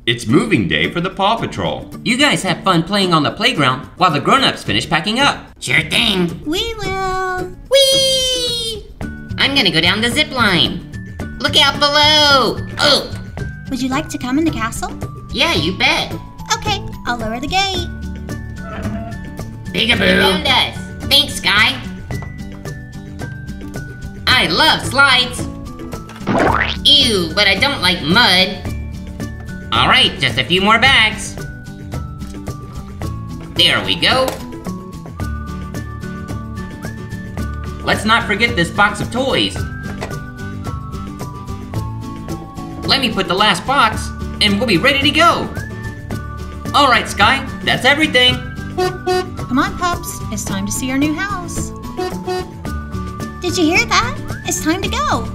It's moving day for the Paw Patrol. You guys have fun playing on the playground while the grown-ups finish packing up. Sure thing. We will. Whee! I'm gonna go down the zip line. Look out below! Oh! Would you like to come in the castle? Yeah, you bet. Okay, I'll lower the gate. Peekaboo. Found us. Thanks, Sky. I love slides. Ew, but I don't like mud. All right, just a few more bags. There we go. Let's not forget this box of toys. Let me put the last box, and we'll be ready to go. All right, Sky, that's everything. Come on, pups. It's time to see our new house. Did you hear that? It's time to go.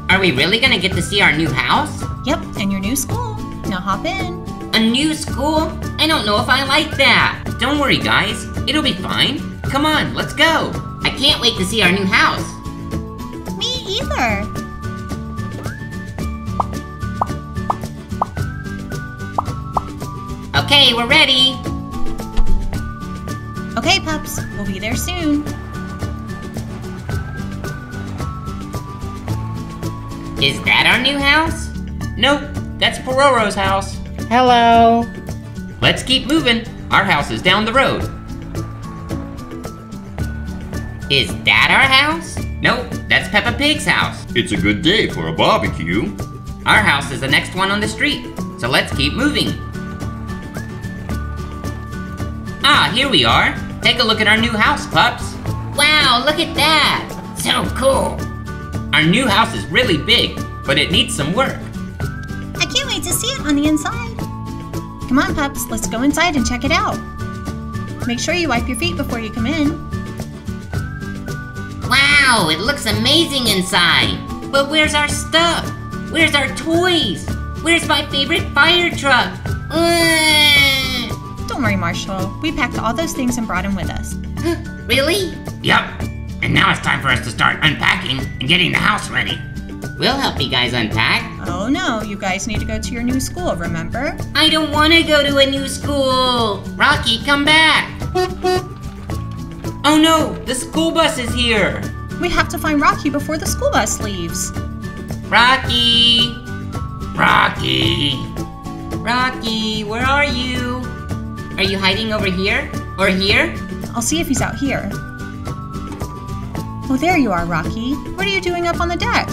Are we really gonna get to see our new house? Yep, and your new school. Now hop in. A new school? I don't know if I like that. Don't worry, guys. It'll be fine. Come on, let's go. I can't wait to see our new house. Me either. Okay, we're ready. Okay, pups. We'll be there soon. Is that our new house? Nope, that's Pororo's house. Hello. Let's keep moving. Our house is down the road. Is that our house? Nope, that's Peppa Pig's house. It's a good day for a barbecue. Our house is the next one on the street, so let's keep moving. Ah, here we are. Take a look at our new house, pups. Wow, look at that. So cool. Our new house is really big, but it needs some work. I can't wait to see it on the inside. Come on, pups. Let's go inside and check it out. Make sure you wipe your feet before you come in. Wow, it looks amazing inside. But where's our stuff? Where's our toys? Where's my favorite fire truck? Don't worry, Marshall. We packed all those things and brought them with us. Really? Yep. And now it's time for us to start unpacking and getting the house ready. We'll help you guys unpack. Oh no, you guys need to go to your new school, remember? I don't want to go to a new school. Rocky, come back. Oh no, the school bus is here. We have to find Rocky before the school bus leaves. Rocky. Rocky. Rocky, where are you? Are you hiding over here? Or here? I'll see if he's out here. Oh, there you are, Rocky. What are you doing up on the deck?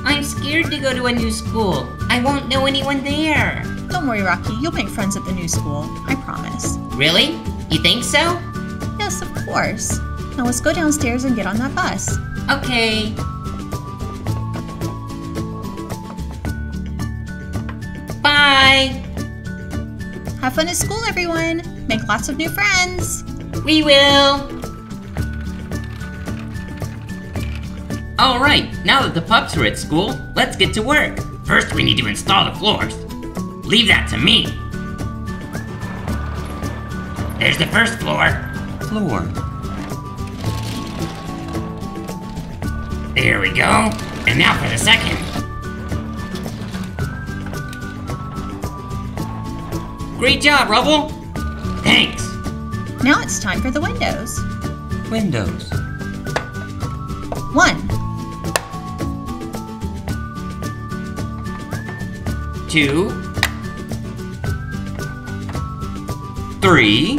I'm scared to go to a new school. I won't know anyone there. Don't worry, Rocky. You'll make friends at the new school. I promise. Really? You think so? Yes, of course. Now let's go downstairs and get on that bus. Okay. Bye. Have fun at school, everyone. Make lots of new friends. We will. All right, now that the pups are at school, let's get to work. First, we need to install the floors. Leave that to me. There's the first floor. Floor. There we go. And now for the second. Great job, Rubble. Thanks. Now it's time for the windows. Windows. 1, 2, 3,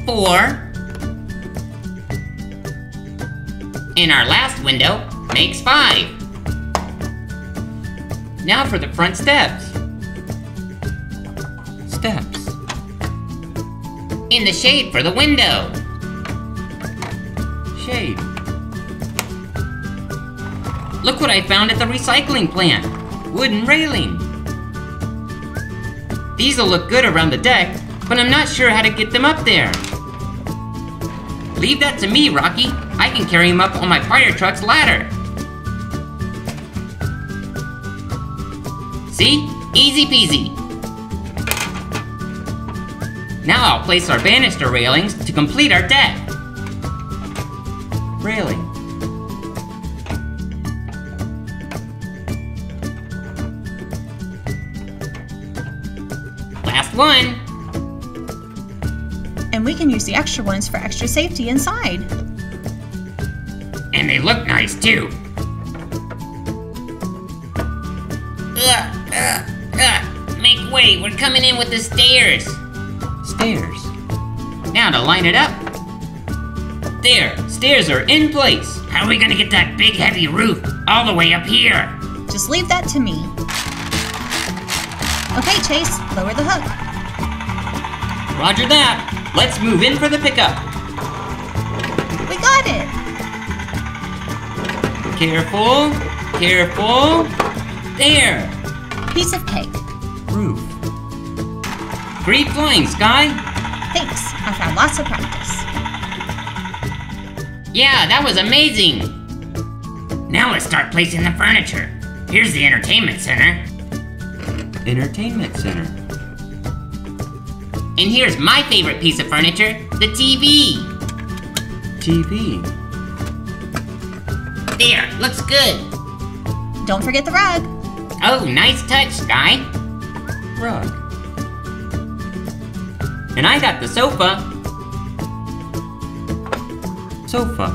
4. And our last window makes 5. now for the front steps. Steps. In the shade for the window. Shade. Look what I found at the recycling plant. Wooden railing. These will look good around the deck, but I'm not sure how to get them up there. Leave that to me, Rocky. I can carry them up on my fire truck's ladder. See? Easy peasy. Now I'll place our banister railings to complete our deck. Railing. one. And we can use the extra ones for extra safety inside. And they look nice too. Make way, we're coming in with the stairs. Stairs. Now to line it up. There, stairs are in place. How are we gonna get that big heavy roof all the way up here? Just leave that to me. Okay, Chase, lower the hook. Roger that. Let's move in for the pickup. We got it. Careful. Careful. There. Piece of cake. Roof. Free flying, Sky. Thanks, I've had lots of practice. Yeah, that was amazing. Now let's start placing the furniture. Here's the entertainment center. Entertainment center. And here's my favorite piece of furniture, the TV. TV. There, looks good. Don't forget the rug. Oh, nice touch, Sky. Rug. And I got the sofa. Sofa.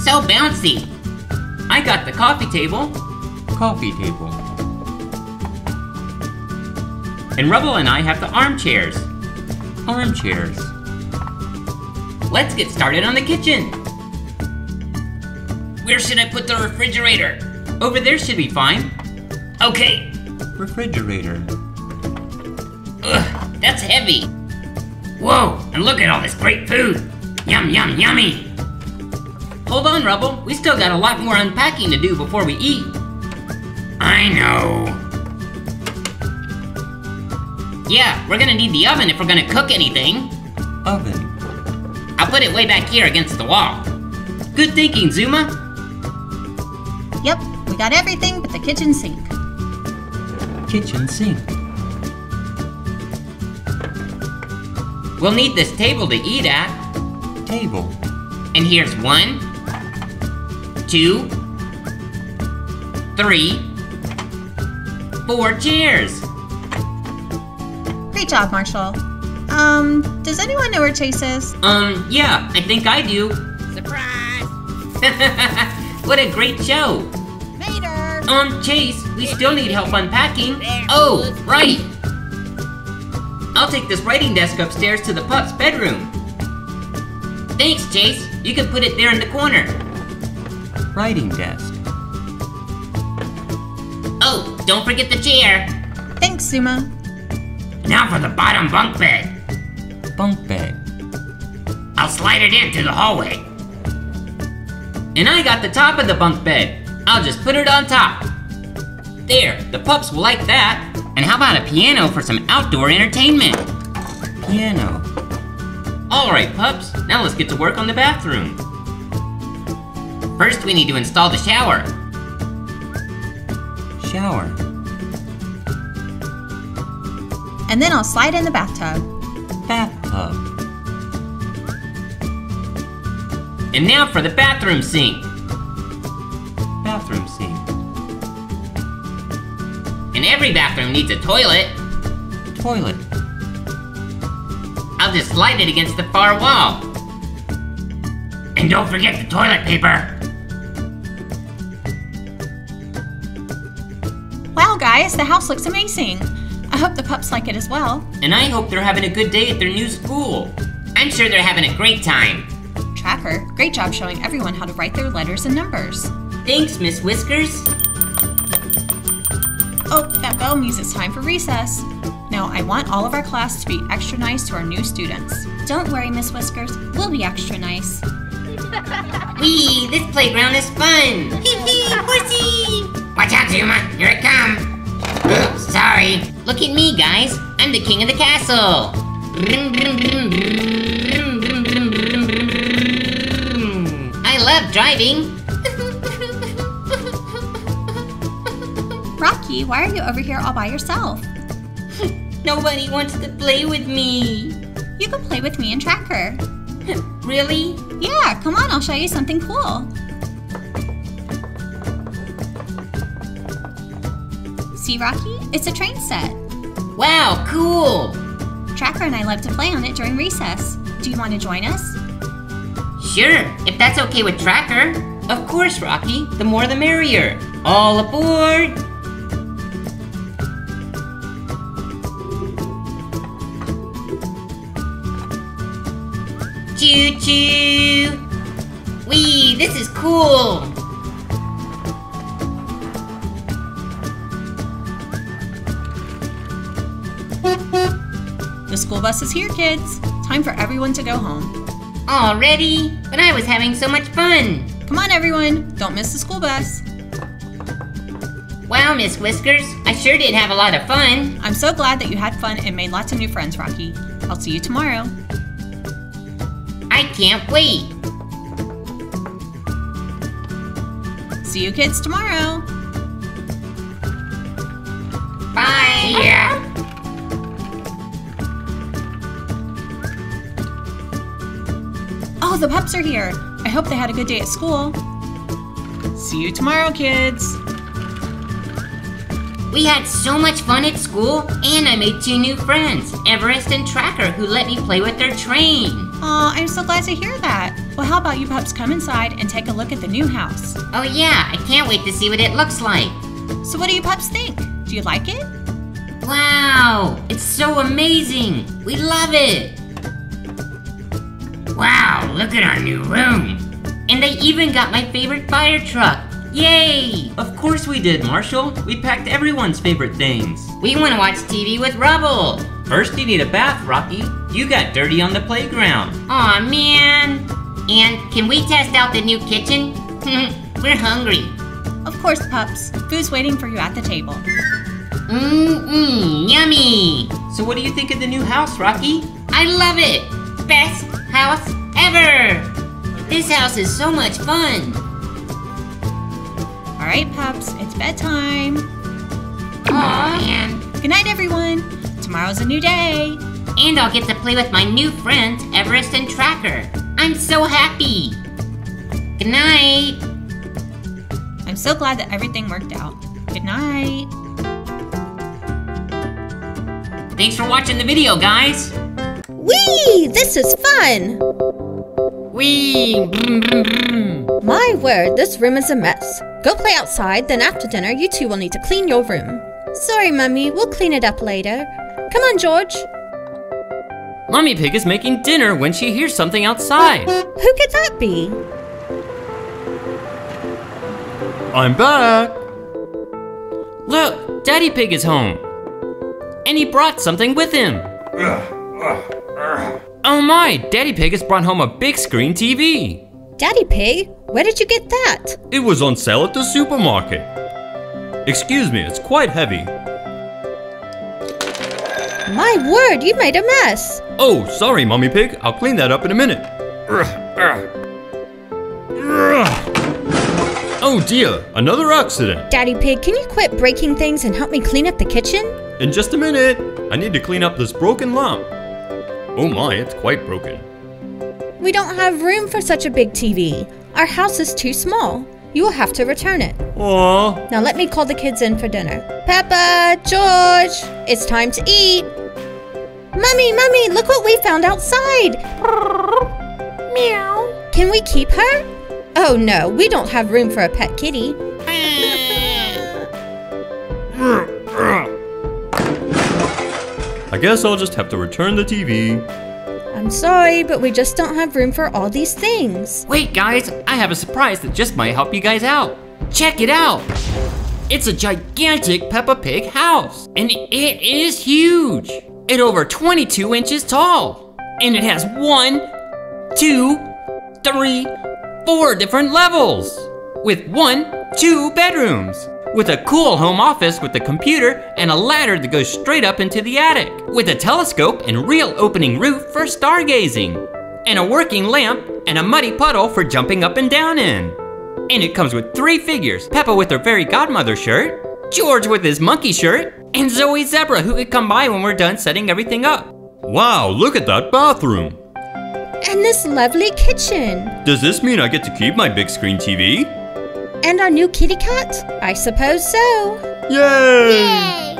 So bouncy. I got the coffee table. Coffee table. And Rubble and I have the armchairs. Armchairs. Let's get started on the kitchen. Where should I put the refrigerator? Over there should be fine. Okay. Refrigerator. Ugh, that's heavy. Whoa, and look at all this great food. Yum, yum, yummy. Hold on, Rubble. We still got a lot more unpacking to do before we eat. I know. Yeah, we're gonna need the oven if we're gonna cook anything. Oven. I'll put it way back here against the wall. Good thinking, Zuma. Yep, we got everything but the kitchen sink. Kitchen sink. We'll need this table to eat at. Table. And here's 1, 2, 3, 4 chairs. Great job, Marshall. Does anyone know where Chase is? Yeah, I think I do. Surprise! What a great show. Later. Chase, we still need help unpacking. Oh, right. I'll take this writing desk upstairs to the pup's bedroom. Thanks, Chase. You can put it there in the corner. Writing desk. Oh, don't forget the chair. Thanks, Zuma. Now for the bottom bunk bed. Bunk bed. I'll slide it into the hallway. And I got the top of the bunk bed. I'll just put it on top. There, the pups will like that. And how about a piano for some outdoor entertainment? Piano. All right, pups. Now let's get to work on the bathroom. First, we need to install the shower. Shower. And then I'll slide in the bathtub. Bathtub. And now for the bathroom sink. Bathroom sink. And every bathroom needs a toilet. Toilet. I'll just slide it against the far wall. And don't forget the toilet paper. Wow, guys, the house looks amazing. I hope the pups like it as well. And I hope they're having a good day at their new school. I'm sure they're having a great time. Tracker, great job showing everyone how to write their letters and numbers. Thanks, Miss Whiskers. Oh, that bell means it's time for recess. Now, I want all of our class to be extra nice to our new students. Don't worry, Miss Whiskers. We'll be extra nice. Whee, this playground is fun. Horsey! Watch out, Zuma. Here it comes. Oops, sorry. Look at me, guys. I'm the king of the castle. I love driving. Rocky, why are you over here all by yourself? Nobody wants to play with me. You can play with me and Tracker. Really? Yeah, come on, I'll show you something cool. See, Rocky? It's a train set. Wow, cool! Tracker and I love to play on it during recess. Do you want to join us? Sure, if that's okay with Tracker. Of course, Rocky. The more the merrier. All aboard! Choo-choo! Wee, this is cool! The school bus is here, kids. Time for everyone to go home. Already? But I was having so much fun! Come on, everyone. Don't miss the school bus. Wow, Miss Whiskers, I sure did have a lot of fun. I'm so glad that you had fun and made lots of new friends, Rocky. I'll see you tomorrow. I can't wait. See you kids tomorrow. Bye! Yeah. Oh, the pups are here. I hope they had a good day at school. See you tomorrow, kids. We had so much fun at school, and I made 2 new friends, Everest and Tracker, who let me play with their train. Aw, I'm so glad to hear that. Well, how about you pups come inside and take a look at the new house? Oh yeah, I can't wait to see what it looks like. So what do you pups think? Do you like it? Wow, it's so amazing. We love it. Wow, look at our new room. And they even got my favorite fire truck. Yay! Of course we did, Marshall. We packed everyone's favorite things. We want to watch TV with Rubble. First you need a bath, Rocky. You got dirty on the playground. Aw, man. And can we test out the new kitchen? We're hungry. Of course, pups. Food's waiting for you at the table. Yummy. So what do you think of the new house, Rocky? I love it. Best house ever. This house is so much fun. All right, pups, it's bedtime. Aw, man. Good night, everyone. Tomorrow's a new day. And I'll get to play with my new friends, Everest and Tracker. I'm so happy. Good night. I'm so glad that everything worked out. Good night. Thanks for watching the video, guys. Whee! This is fun! Whee! Brum, brum, brum. My word, this room is a mess. Go play outside, then after dinner, you two will need to clean your room. Sorry, Mummy, we'll clean it up later. Come on, George. Mommy Pig is making dinner when she hears something outside. Who could that be? I'm back. Look, Daddy Pig is home. And he brought something with him. Oh my, Daddy Pig has brought home a big screen TV. Daddy Pig, where did you get that? It was on sale at the supermarket. Excuse me, it's quite heavy. My word, you made a mess. Oh, sorry, Mommy Pig. I'll clean that up in a minute. Oh dear, another accident. Daddy Pig, can you quit breaking things and help me clean up the kitchen? In just a minute. I need to clean up this broken lamp. Oh my, it's quite broken. We don't have room for such a big TV. Our house is too small. You will have to return it. Aww. Now let me call the kids in for dinner. Peppa, George, it's time to eat. Mummy, look what we found outside. Meow. Can we keep her? Oh no, we don't have room for a pet kitty. I guess I'll just have to return the TV. I'm sorry, but we just don't have room for all these things. Wait, guys, I have a surprise that just might help you guys out. Check it out. It's a gigantic Peppa Pig house, and it is huge. It's over 22 inches tall, and it has 1, 2, 3, 4 different levels, with 2 bedrooms, with a cool home office with a computer and a ladder that goes straight up into the attic, with a telescope and real opening roof for stargazing, and a working lamp and a muddy puddle for jumping up and down in. And it comes with 3 figures, Peppa with her fairy godmother shirt, George with his monkey shirt, and Zoe Zebra who could come by when we're done setting everything up. Wow, look at that bathroom. And this lovely kitchen. Does this mean I get to keep my big screen TV? And our new kitty cat? I suppose so. Yay!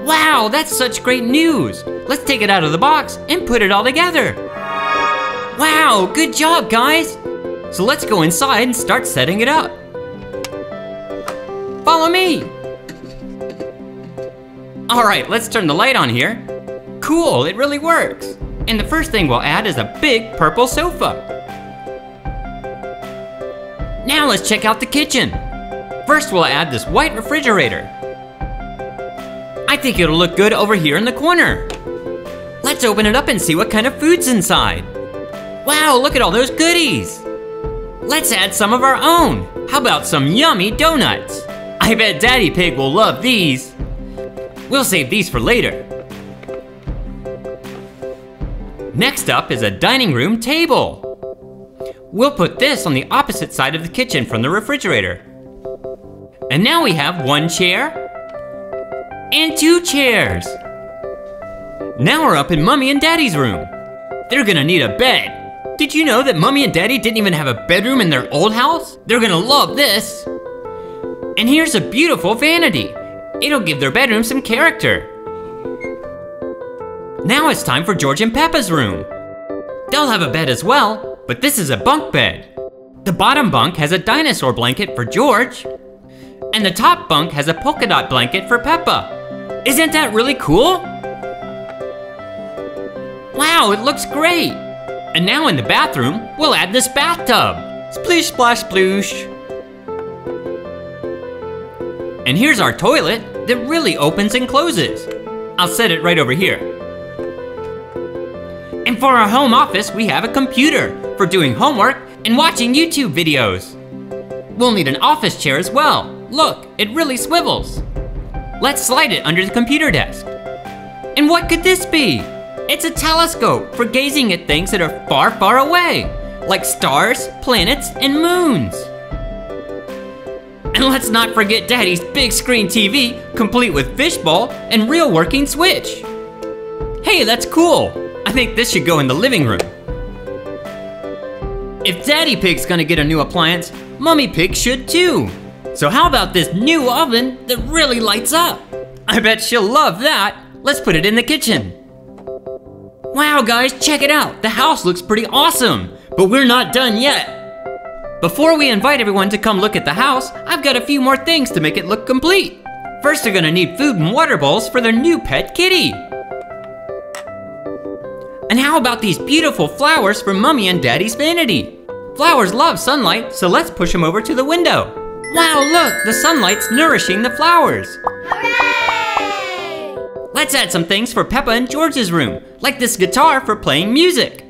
Wow, that's such great news. Let's take it out of the box and put it all together. Wow, good job, guys. So let's go inside and start setting it up. Follow me. All right, let's turn the light on here. Cool, it really works. And the first thing we'll add is a big purple sofa. Now let's check out the kitchen. First we'll add this white refrigerator. I think it'll look good over here in the corner. Let's open it up and see what kind of food's inside. Wow, look at all those goodies. Let's add some of our own. How about some yummy donuts? I bet Daddy Pig will love these. We'll save these for later. Next up is a dining room table. We'll put this on the opposite side of the kitchen from the refrigerator. And now we have 1 chair and 2 chairs. Now we're up in Mommy and Daddy's room. They're gonna need a bed. Did you know that Mommy and Daddy didn't even have a bedroom in their old house? They're gonna love this. And here's a beautiful vanity. It'll give their bedroom some character. Now it's time for George and Peppa's room. They'll have a bed as well, but this is a bunk bed. The bottom bunk has a dinosaur blanket for George, and the top bunk has a polka dot blanket for Peppa. Isn't that really cool? Wow, it looks great. And now in the bathroom, we'll add this bathtub. Splish, splash, sploosh. And here's our toilet that really opens and closes. I'll set it right over here. And for our home office, we have a computer for doing homework and watching YouTube videos. We'll need an office chair as well. Look, it really swivels. Let's slide it under the computer desk. And what could this be? It's a telescope for gazing at things that are far, far away, like stars, planets, and moons. And let's not forget Daddy's big screen TV, complete with fishbowl and real working switch. Hey, that's cool. I think this should go in the living room. If Daddy Pig's gonna get a new appliance, Mommy Pig should too. So how about this new oven that really lights up? I bet she'll love that. Let's put it in the kitchen. Wow guys, check it out. The house looks pretty awesome, but we're not done yet. Before we invite everyone to come look at the house, I've got a few more things to make it look complete. First, they're gonna need food and water bowls for their new pet kitty. And how about these beautiful flowers for Mommy and Daddy's vanity? Flowers love sunlight, so let's push them over to the window. Wow, look, the sunlight's nourishing the flowers. Hooray! Let's add some things for Peppa and George's room, like this guitar for playing music.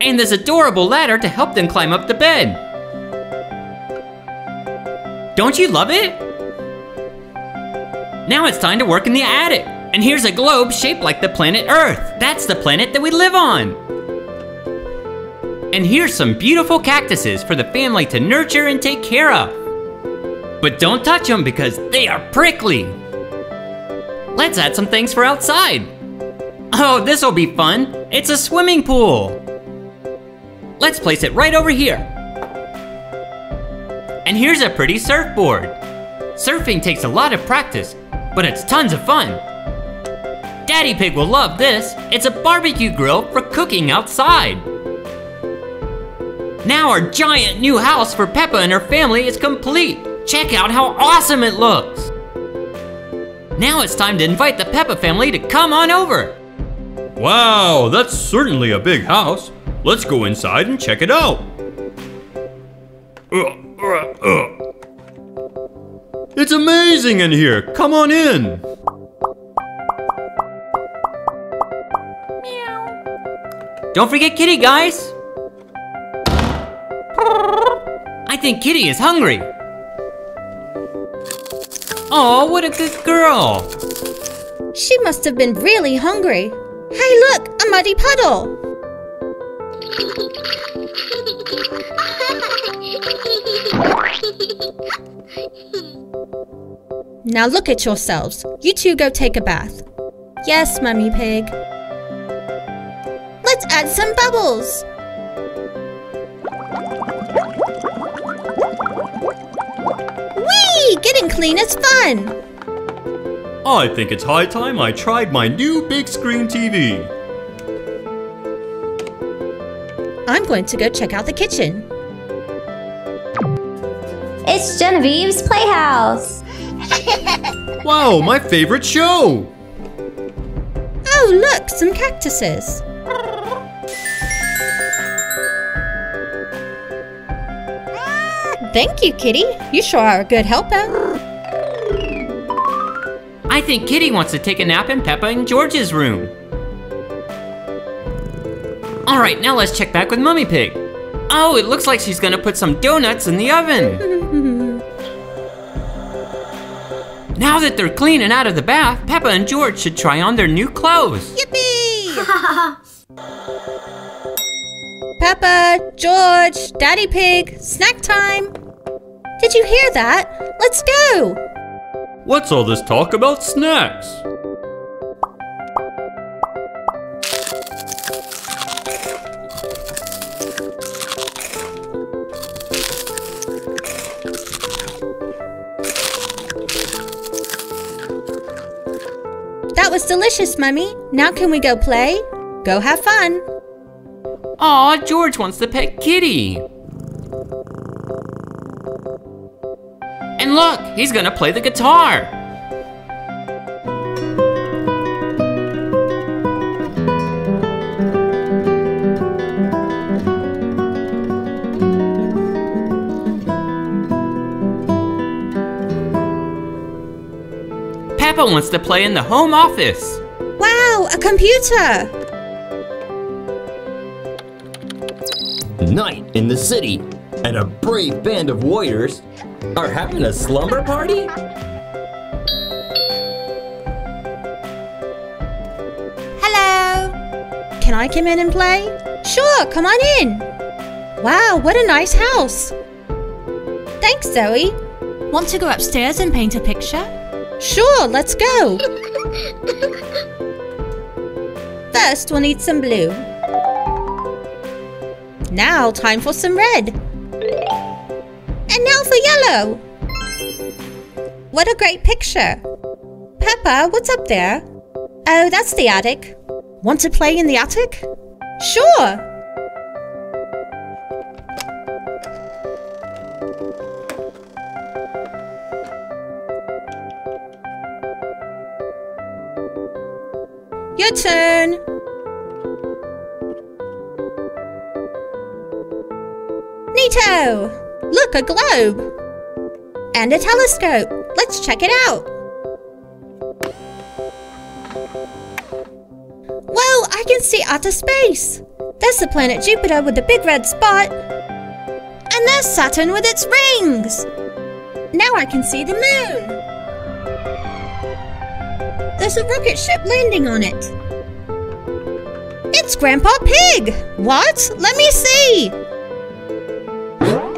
And this adorable ladder to help them climb up the bed. Don't you love it? Now it's time to work in the attic. And here's a globe shaped like the planet Earth. That's the planet that we live on. And here's some beautiful cactuses for the family to nurture and take care of. But don't touch them because they are prickly. Let's add some things for outside. Oh, this'll be fun. It's a swimming pool. Let's place it right over here. And here's a pretty surfboard. Surfing takes a lot of practice, but it's tons of fun. Daddy Pig will love this. It's a barbecue grill for cooking outside. Now our giant new house for Peppa and her family is complete. Check out how awesome it looks. Now it's time to invite the Peppa family to come on over. Wow, that's certainly a big house. Let's go inside and check it out. It's amazing in here. Come on in. Don't forget Kitty, guys. I think Kitty is hungry. Oh, what a good girl. She must have been really hungry. Hey, look, a muddy puddle. Now look at yourselves. You two go take a bath. Yes, Mummy Pig. Let's add some bubbles. Whee! Getting clean is fun. I think it's high time I tried my new big screen TV. I'm going to go check out the kitchen. It's Genevieve's Playhouse. Wow, my favorite show! Oh, look, some cactuses. Thank you, Kitty. You sure are a good helper. I think Kitty wants to take a nap in Peppa and George's room. All right, now let's check back with Mummy Pig. Oh, it looks like she's gonna put some donuts in the oven. Now that they're clean and out of the bath, Peppa and George should try on their new clothes. Yippee! Peppa, George, Daddy Pig, snack time. Did you hear that? Let's go. What's all this talk about snacks? That was delicious, Mummy. Now can we go play? Go have fun. Aw, George wants to pet Kitty. And look, he's gonna play the guitar. Peppa wants to play in the home office. Wow, a computer. Night in the city, and a brave band of warriors are having a slumber party? Hello. Can I come in and play? Sure, come on in. Wow, what a nice house. Thanks, Zoe. Want to go upstairs and paint a picture? Sure, let's go. First, we'll need some blue. Now, time for some red. And now for yellow. What a great picture. Peppa, what's up there? Oh, that's the attic. Want to play in the attic? Sure. Your turn. Neato! Look, a globe. And a telescope. Let's check it out. Whoa, I can see outer space. There's the planet Jupiter with the big red spot. And there's Saturn with its rings. Now I can see the moon. There's a rocket ship landing on it. It's Grandpa Pig! What? Let me see!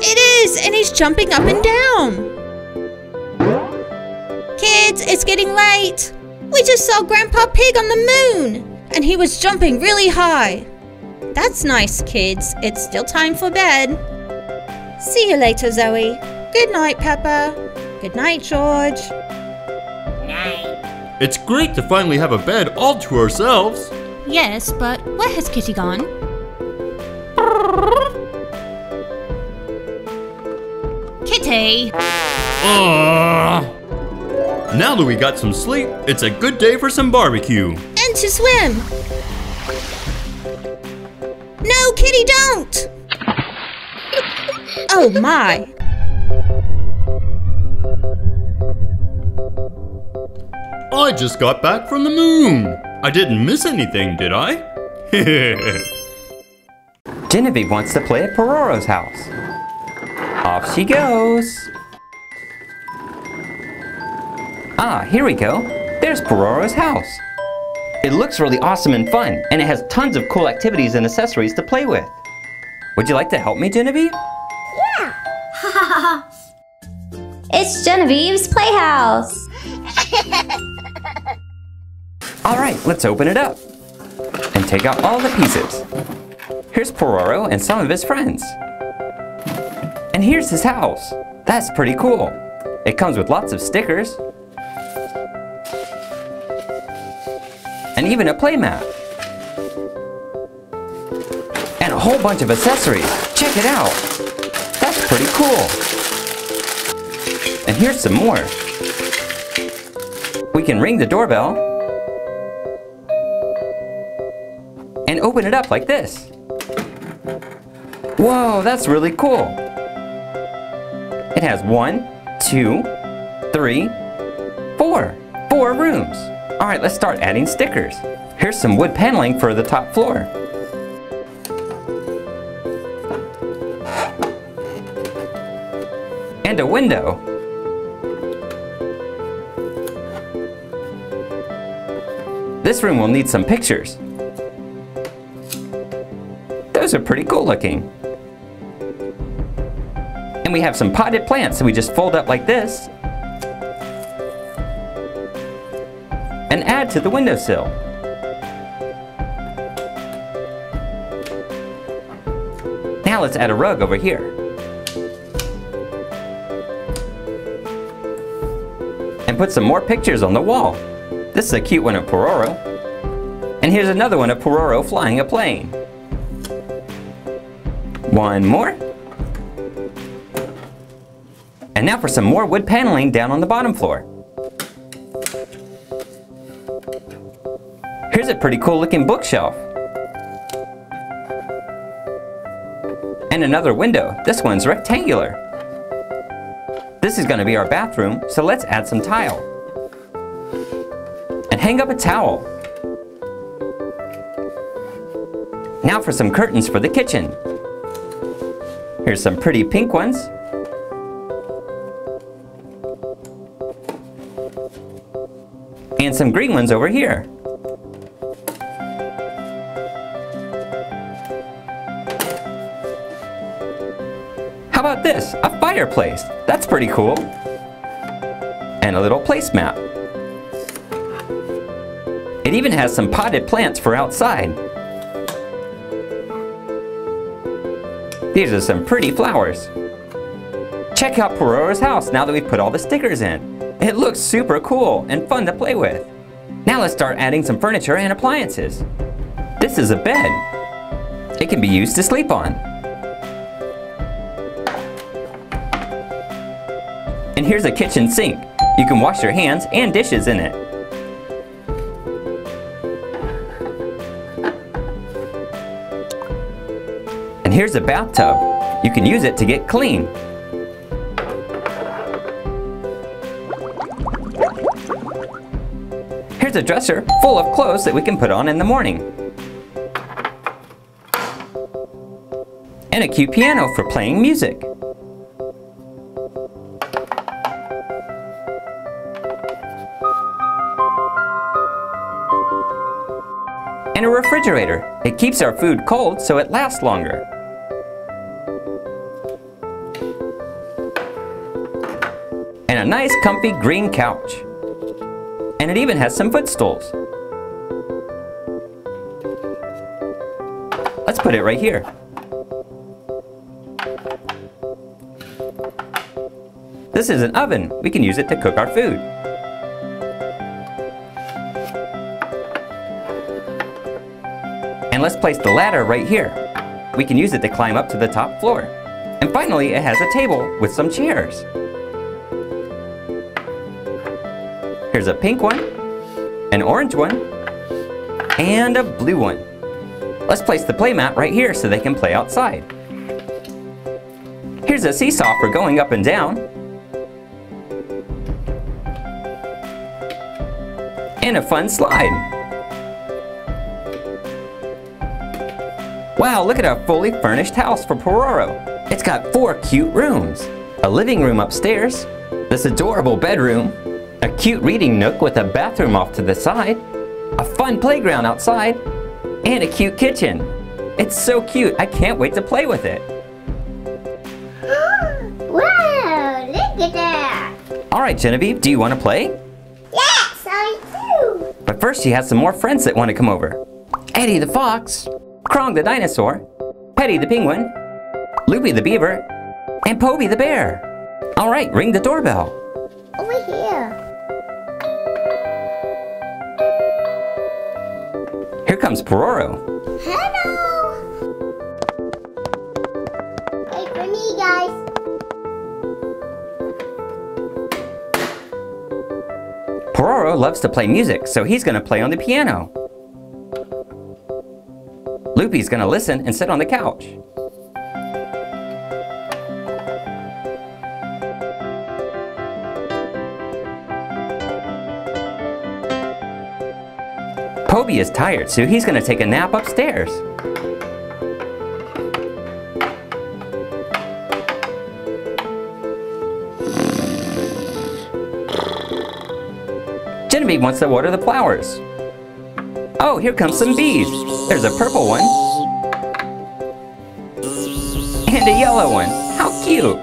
It is, and he's jumping up and down. Kids, it's getting late. We just saw Grandpa Pig on the moon, and he was jumping really high. That's nice, kids. It's still time for bed. See you later, Zoe. Good night, Peppa. Good night, George. It's great to finally have a bed all to ourselves. Yes, but where has Kitty gone? Kitty! Now that we got some sleep, it's a good day for some barbecue. And to swim. No, Kitty, don't! Oh my. I just got back from the moon. I didn't miss anything, did I? Genevieve wants to play at Pororo's house. Off she goes. Ah, here we go. There's Pororo's house. It looks really awesome and fun, and it has tons of cool activities and accessories to play with. Would you like to help me, Genevieve? Yeah! It's Genevieve's Playhouse. All right, let's open it up and take out all the pieces. Here's Pororo and some of his friends. And here's his house. That's pretty cool. It comes with lots of stickers. and even a play mat. And a whole bunch of accessories. Check it out. That's pretty cool. And here's some more. We can ring the doorbell and open it up like this. Whoa, that's really cool. It has 1, 2, 3, 4. 4 rooms. All right, let's start adding stickers. Here's some wood paneling for the top floor. And a window. This room will need some pictures. Those are pretty cool looking. And we have some potted plants that we just fold up like this and add to the windowsill. Now let's add a rug over here. And put some more pictures on the wall. This is a cute one of Pororo. And here's another one of Pororo flying a plane. One more. And now for some more wood paneling down on the bottom floor. Here's a pretty cool looking bookshelf. And another window. This one's rectangular. This is going to be our bathroom, so let's add some tile. And hang up a towel. Now for some curtains for the kitchen. Here's some pretty pink ones. And some green ones over here. How about this? A fireplace. That's pretty cool. And a little placemat. It even has some potted plants for outside. These are some pretty flowers. Check out Pororo's house now that we've put all the stickers in. It looks super cool and fun to play with. Now let's start adding some furniture and appliances. This is a bed. It can be used to sleep on. And here's a kitchen sink. You can wash your hands and dishes in it. And here's a bathtub. You can use it to get clean. Here's a dresser full of clothes that we can put on in the morning. And a cute piano for playing music. And a refrigerator. It keeps our food cold so it lasts longer. And a nice comfy green couch. And it even has some footstools. Let's put it right here. This is an oven. We can use it to cook our food. And let's place the ladder right here. We can use it to climb up to the top floor. And finally, it has a table with some chairs. Here's a pink one, an orange one, and a blue one. Let's place the playmat right here so they can play outside. Here's a seesaw for going up and down. And a fun slide. Wow, look at our fully furnished house for Pororo. It's got 4 cute rooms. A living room upstairs, this adorable bedroom, a cute reading nook with a bathroom off to the side, a fun playground outside, and a cute kitchen. It's so cute, I can't wait to play with it. Wow, look at that. All right, Genevieve, do you want to play? Yes, I do. But first, she has some more friends that want to come over. Eddie the fox, Krong the dinosaur, Petty the penguin, Loopy the beaver, and Poby the bear. All right, ring the doorbell. Over here. comes Pororo. Hello. Wait for me, guys. Pororo loves to play music, so he's gonna play on the piano. Loopy's gonna listen and sit on the couch. Poby is tired, so he's gonna take a nap upstairs. Genevieve wants to water the flowers. Oh, here comes some bees. There's a purple one. And a yellow one. How cute!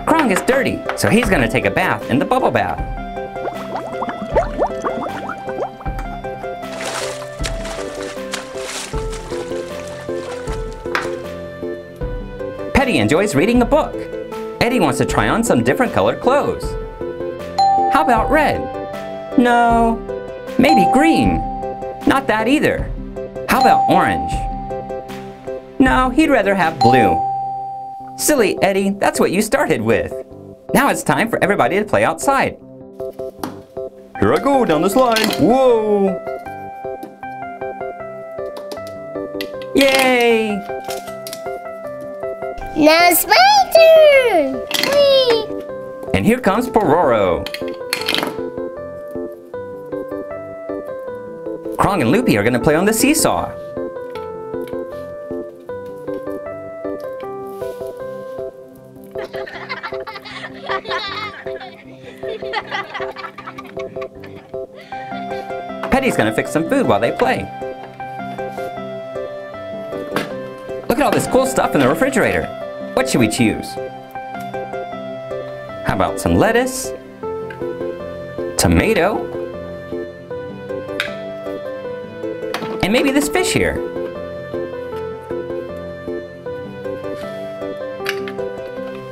Krong is dirty, so he's gonna take a bath in the bubble bath. Petty enjoys reading a book. Eddie wants to try on some different colored clothes. How about red? No. Maybe green. Not that either. How about orange? No, he'd rather have blue. Silly Eddie, that's what you started with. Now it's time for everybody to play outside. Here I go down the slide. Whoa! Yay! Now it's my turn. Whee! And here comes Pororo. Krong and Loopy are gonna play on the seesaw. Petty's gonna fix some food while they play. Look at all this cool stuff in the refrigerator. What should we choose? How about some lettuce? Tomato? And maybe this fish here.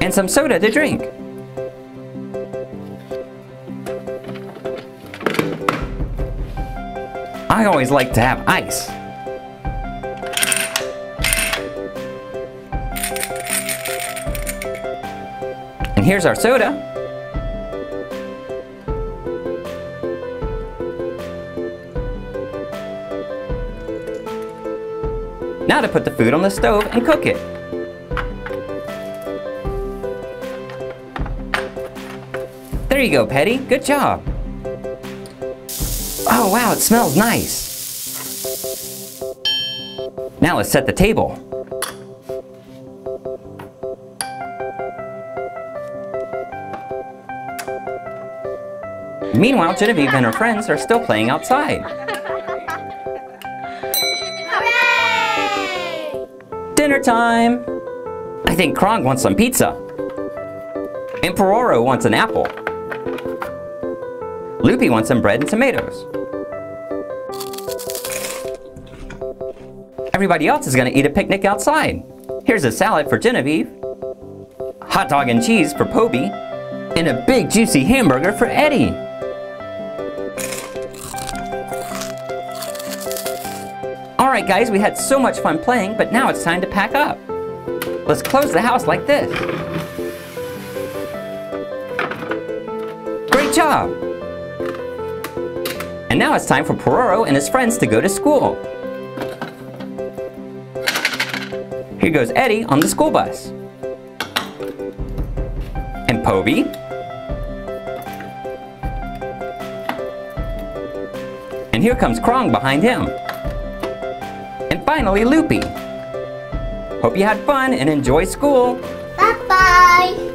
And some soda to drink. I always like to have ice. And here's our soda. Now to put the food on the stove and cook it. There you go, Petty. Good job. Oh, wow, it smells nice. Now let's set the table. Meanwhile, Genevieve and her friends are still playing outside. Hooray! Dinner time! I think Krong wants some pizza. And Pororo wants an apple. Loopy wants some bread and tomatoes. Everybody else is gonna eat a picnic outside. Here's a salad for Genevieve, hot dog and cheese for Poby, and a big juicy hamburger for Eddie. Alright guys, we had so much fun playing, but now it's time to pack up. Let's close the house like this. Great job! And now it's time for Pororo and his friends to go to school. Here goes Eddie on the school bus. And Poby. And here comes Krong behind him. And finally, Loopy. Hope you had fun and enjoy school. Bye-bye.